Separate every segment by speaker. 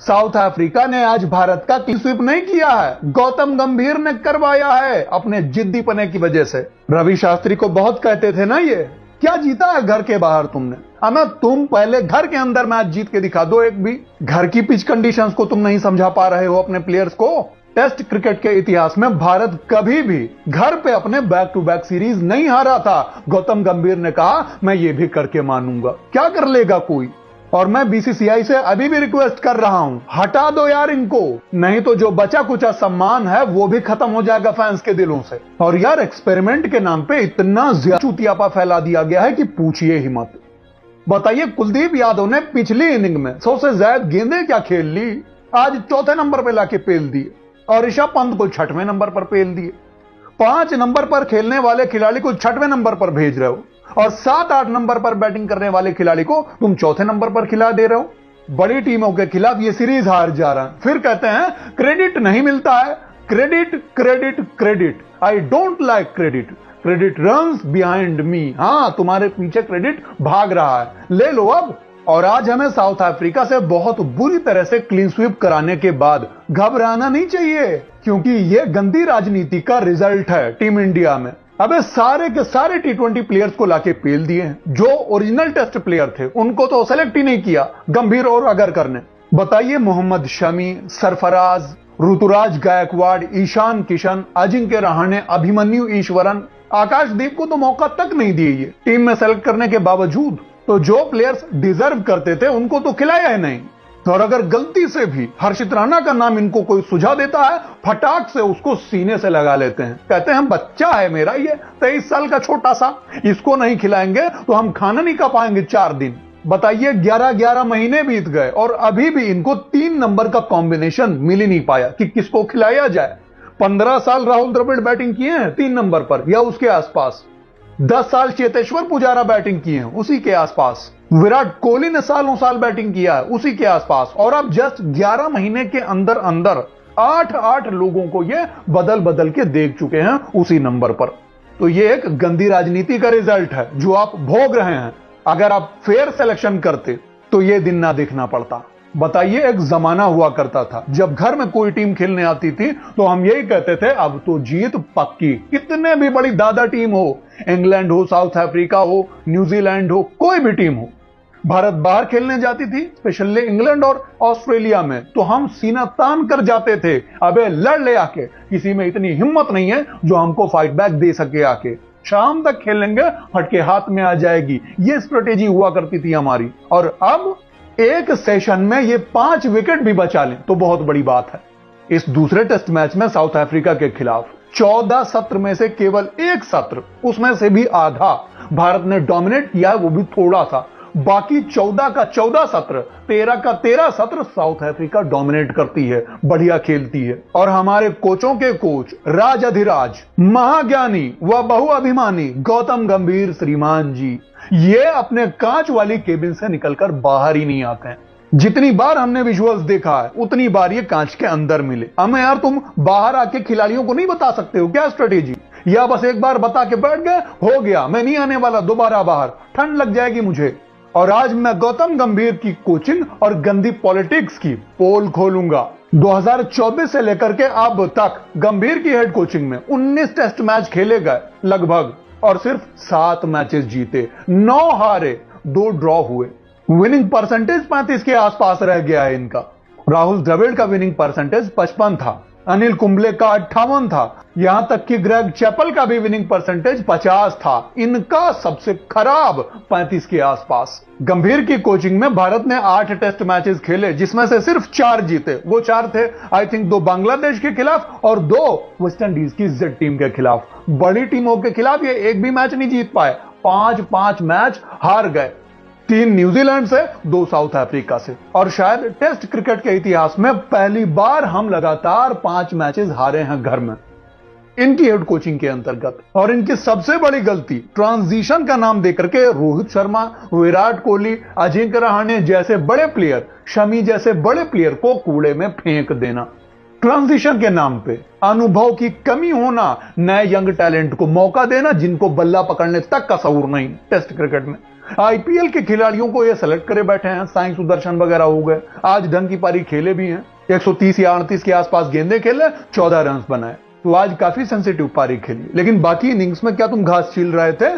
Speaker 1: South Africa ने आज भारत का क्लीन स्वीप नहीं किया है, गौतम गंभीर ने करवाया है अपने जिद्दीपने की वजह से। रवि शास्त्री को बहुत कहते थे ना, ये क्या जीता है घर के बाहर तुमने? अना तुम पहले घर के अंदर मैच जीत के दिखा दो एक भी। घर की पिच कंडीशंस को तुम नहीं समझा पा रहे हो अपने प्लेयर्स को। टेस्ट क्रिकेट के इतिहास में भारत कभी भी घर पे अपने बैक टू बैक सीरीज नहीं हारा था। गौतम गंभीर ने कहा मैं ये भी करके मानूंगा। क्या कर लेगा कोई? और मैं बीसीसीआई से अभी भी रिक्वेस्ट कर रहा हूं, हटा दो यार इनको, नहीं तो जो बचा कुचा सम्मान है वो भी खत्म हो जाएगा फैंस के दिलों से। और यार एक्सपेरिमेंट के नाम पे इतना ज्यादा चूतियापा फैला दिया गया है कि पूछिए ही मत। बताइए, कुलदीप यादव ने पिछली इनिंग में 100 से ज्यादा गेंदें क्या खेल ली, आज चौथे नंबर पे लाके पेल दिए। और ऋषभ पंत को 6वें नंबर पर पेल दिए। 5 नंबर पर खेलने वाले खिलाड़ी को 6वें नंबर पर भेज रहे हो और 7-8 नंबर पर बैटिंग करने वाले खिलाड़ी को तुम चौथे नंबर पर खिला दे रहे हो। बड़ी टीमों के खिलाफ ये सीरीज हार जा रहा है, फिर कहते हैं क्रेडिट नहीं मिलता है। Credit credit credit, I don't like credit, credit runs behind me. हां, तुम्हारे पीछे क्रेडिट भाग रहा है, ले लो अब। और आज हमें साउथ अफ्रीका से बहुत बुरी तरह से क्लीन स्वीप कराने के बाद घबराना नहीं चाहिए, क्योंकि ये गंदी राजनीति का रिजल्ट है टीम इंडिया में। अबे सारे के सारे टी20 प्लेयर्स को लाके पेल दिए हैं। जो ओरिजिनल टेस्ट प्लेयर थे उनको तो सेलेक्ट ही नहीं किया गंभीर और अगरकर ने। बताइए, मोहम्मद शमी, सरफराज, ऋतुराज गायकवाड़, ईशान किशन, अजिंक्य रहाणे, अभिमन्यु ईश्वरन, आकाशदीप को तो मौका तक नहीं दिए ये टीम में सेलेक्ट करने के बावजूद। तो जो प्लेयर्स डिजर्व करते थे उनको तो खिलाया ही नहीं। और अगर गलती से भी हर्षित राणा का नाम इनको कोई सुझाव देता है, फटाक से उसको सीने से लगा लेते हैं। कहते हैं बच्चा है मेरा ये 23 साल का छोटा सा, इसको नहीं खिलाएंगे तो हम खाना नहीं खा पाएंगे 4 दिन। बताइए, 11-11 महीने बीत गए और अभी भी इनको 3 नंबर का कॉम्बिनेशन मिल ही नहीं पाया कि किसको खिलाया जाए। 15 साल राहुल द्रविड़ बैटिंग किए हैं 3 नंबर पर या उसके आसपास। 10 साल चेतेश्वर पुजारा बैटिंग किए हैं उसी के आसपास। विराट कोहली ने सालों साल बैटिंग किया है उसी के आसपास। और अब जस्ट 11 महीने के अंदर अंदर 8-8 लोगों को ये बदल बदल के देख चुके हैं उसी नंबर पर। तो ये एक गंदी राजनीति का रिजल्ट है जो आप भोग रहे हैं। अगर आप फेयर सिलेक्शन करते तो ये दिन ना देखना पड़ता। बताइए, एक जमाना हुआ करता था जब घर में कोई टीम खेलने आती थी तो हम यही कहते थे अब तो जीत पक्की। कितने भी बड़ी दादा टीम हो, इंग्लैंड हो, साउथ अफ्रीका हो, न्यूजीलैंड हो, कोई भी टीम हो, भारत बाहर खेलने जाती थी स्पेशली इंग्लैंड और ऑस्ट्रेलिया में, तो हम सीना तान कर जाते थे, अबे लड़ ले आके, किसी में इतनी हिम्मत नहीं है जो हमको फाइट बैक दे सके आके, शाम तक खेलेंगे फटके हाथ में आ जाएगी। ये स्ट्रेटेजी हुआ करती थी हमारी। और अब एक सेशन में ये 5 विकेट भी बचा लें तो बहुत बड़ी बात है। इस दूसरे टेस्ट मैच में साउथ अफ्रीका के खिलाफ 14 सत्र में से केवल 1 सत्र, उसमें से भी आधा भारत ने डोमिनेट किया, वो भी थोड़ा सा। बाकी 14 का 14 सत्र, 13 का 13 सत्र साउथ अफ्रीका डोमिनेट करती है, बढ़िया खेलती है। और हमारे कोचों के कोच, राज अधिराज, महाज्ञानी व बहुअभिमानी गौतम गंभीर श्रीमान जी, ये अपने कांच वाली केबिन से निकलकर बाहर ही नहीं आते हैं। जितनी बार हमने विजुअल्स देखा है उतनी बार ये कांच के अंदर मिले। हमें यार तुम बाहर आके खिलाड़ियों को नहीं बता सकते हो क्या स्ट्रेटेजी, या बस एक बार बता के बैठ गए, हो गया, मैं नहीं आने वाला दोबारा बाहर, ठंड लग जाएगी मुझे। और आज मैं गौतम गंभीर की कोचिंग और गंदी पॉलिटिक्स की पोल खोलूंगा। 2024 से लेकर के अब तक गंभीर की हेड कोचिंग में 19 टेस्ट मैच खेले गए लगभग, और सिर्फ 7 मैचेस जीते, 9 हारे, 2 ड्रॉ हुए। विनिंग परसेंटेज 35 के आसपास रह गया है इनका। राहुल द्रविड़ का विनिंग परसेंटेज 55 था, अनिल कुंबले का 58 था, यहां तक कि ग्रेग चैपल का भी विनिंग परसेंटेज 50 था। इनका सबसे खराब 35 के आसपास। गंभीर की कोचिंग में भारत ने 8 टेस्ट मैचेस खेले जिसमें से सिर्फ 4 जीते। वो 4 थे आई थिंक 2 बांग्लादेश के खिलाफ और 2 वेस्ट इंडीज की जेड टीम के खिलाफ। बड़ी टीमों के खिलाफ ये एक भी मैच नहीं जीत पाए, 5-5 मैच हार गए, 3 न्यूजीलैंड से, 2 साउथ अफ्रीका से। और शायद टेस्ट क्रिकेट के इतिहास में पहली बार हम लगातार 5 मैचेस हारे हैं घर में इनकी हेड कोचिंग के अंतर्गत। और इनकी सबसे बड़ी गलती ट्रांजिशन का नाम देकर के रोहित शर्मा, विराट कोहली, अजिंक्य रहाणे जैसे बड़े प्लेयर, शमी जैसे बड़े प्लेयर को कूड़े में फेंक देना। ट्रांजिशन के नाम पे अनुभव की कमी होना, नए यंग टैलेंट को मौका देना जिनको बल्ला पकड़ने तक का शऊर नहीं टेस्ट क्रिकेट में। आईपीएल के खिलाड़ियों को ये सेलेक्ट करे बैठे हैं, साई सुदर्शन वगैरह हो गए, आज ढंग की पारी खेले भी हैं, 130 या 38 के आसपास गेंदे खेले, 14 रन बनाए, तो आज काफी सेंसिटिव पारी खेली। लेकिन बाकी इनिंग्स में क्या तुम घास छील रहे थे?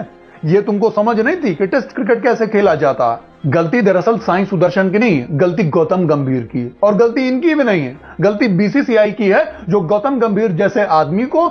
Speaker 1: ये तुमको समझ नहीं थी कि टेस्ट क्रिकेट कैसे खेला जाता है? गलती दरअसल साई सुदर्शन की नहीं है, गलती गौतम गंभीर की है, और गलती इनकी भी नहीं है, गलती बीसीसीआई की है जो गौतम गंभीर जैसे आदमी को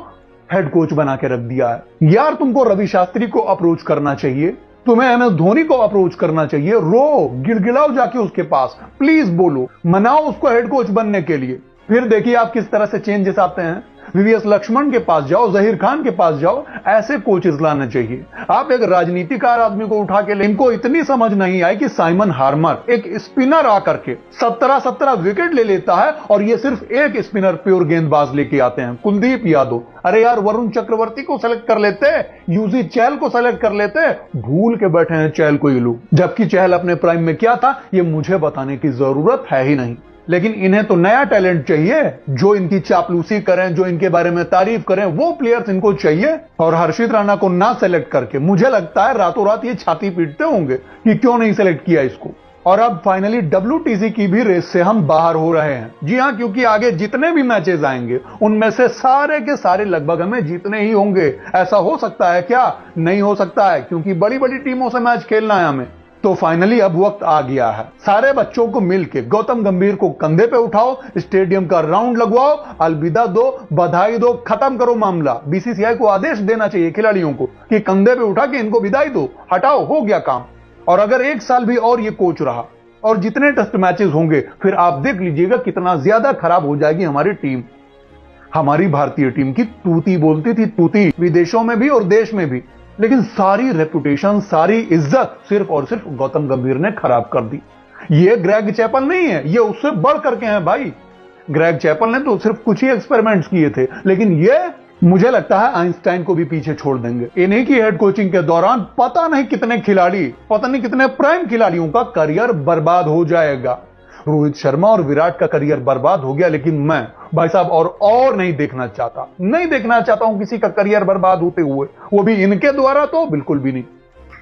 Speaker 1: हेड कोच बना के रख दिया है। यार तुमको रवि शास्त्री को अप्रोच करना चाहिए, तुम्हें एमएस धोनी को अप्रोच करना चाहिए, रो गिड़गिड़ाओ जाके उसके पास, प्लीज बोलो, मनाओ उसको हेड कोच बनने के लिए। फिर देखिए आप किस तरह से चेंजेस आते हैं। वीवीएस लक्ष्मण के पास जाओ, जहीर खान के पास जाओ, ऐसे कोचेस लाने चाहिए। आप एक राजनीतिकार आदमी को उठा के ले, इनको इतनी समझ नहीं आई कि साइमन हार्मर एक स्पिनर आकर के 17 विकेट ले लेता है, और ये सिर्फ एक स्पिनर प्योर गेंदबाज लेके आते हैं, कुलदीप यादव। अरे यार वरुण चक्रवर्ती को सेलेक्ट कर लेते, यूजी चहल को सेलेक्ट कर लेते, भूल के बैठे हैं चहल को ये लोग, जबकि चहल अपने प्राइम में क्या था ये मुझे बताने की जरूरत है ही नहीं। लेकिन इन्हें तो नया टैलेंट चाहिए, जो इनकी चापलूसी करें, जो इनके बारे में तारीफ करें, वो प्लेयर्स इनको चाहिए। और हर्षित राणा को ना सेलेक्ट करके मुझे लगता है रातों रात ये छाती पीटते होंगे कि क्यों नहीं सेलेक्ट किया इसको। और अब फाइनली WTC की भी रेस से हम बाहर हो रहे हैं। जी हां, क्योंकि आगे जितने भी मैचेस आएंगे उनमें से सारे के सारे लगभग हमें जीतने ही होंगे। ऐसा हो सकता है क्या? नहीं हो सकता है, क्योंकि बड़ी बड़ी टीमों से मैच खेलना है हमें। तो फाइनली अब वक्त आ गया है, सारे बच्चों को मिलके गौतम गंभीर को कंधे पे उठाओ, स्टेडियम का राउंड लगवाओ, अलविदा दो, बधाई दो, खत्म करो मामला। बीसीसीआई को आदेश देना चाहिए खिलाड़ियों को कि कंधे पे उठा के इनको विदाई दो, हटाओ, हो गया काम। और अगर एक साल भी और ये कोच रहा और जितने टेस्ट मैचेस होंगे, फिर आप देख लीजिएगा कितना ज्यादा खराब हो जाएगी हमारी टीम। हमारी भारतीय टीम की तूती बोलती थी, तूती, विदेशों में भी और देश में भी। लेकिन सारी रेपुटेशन, सारी इज्जत सिर्फ और सिर्फ गौतम गंभीर ने खराब कर दी। ये ग्रेग चैपल नहीं है, ये उससे बढ़ करके हैं भाई। ग्रेग चैपल ने तो सिर्फ कुछ ही एक्सपेरिमेंट्स किए थे, लेकिन ये मुझे लगता है आइंस्टाइन को भी पीछे छोड़ देंगे। इन्हीं की हेड कोचिंग के दौरान पता नहीं कितने खिलाड़ी, पता नहीं कितने प्राइम खिलाड़ियों का करियर बर्बाद हो जाएगा। रोहित शर्मा और विराट का करियर बर्बाद हो गया, लेकिन मैं भाई साहब और नहीं देखना चाहता, नहीं देखना चाहता हूं किसी का करियर बर्बाद होते हुए, वो भी इनके द्वारा तो बिल्कुल भी नहीं।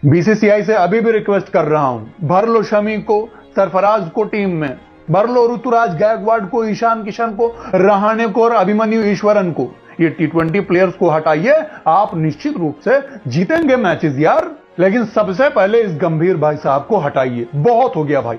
Speaker 1: बीसीसीआई से अभी भी रिक्वेस्ट कर रहा हूं, भर लो शमी को, सरफराज को टीम में, भर लो ऋतुराज गायकवाड़ को, ईशान किशन को, रहाणे को और अभिमन्यु ईश्वरन को। ये T20 प्लेयर्स को हटाइए, आप निश्चित रूप से जीतेंगे मैचेस यार। लेकिन सबसे पहले इस गंभीर भाई साहब को हटाइए, बहुत हो गया भाई।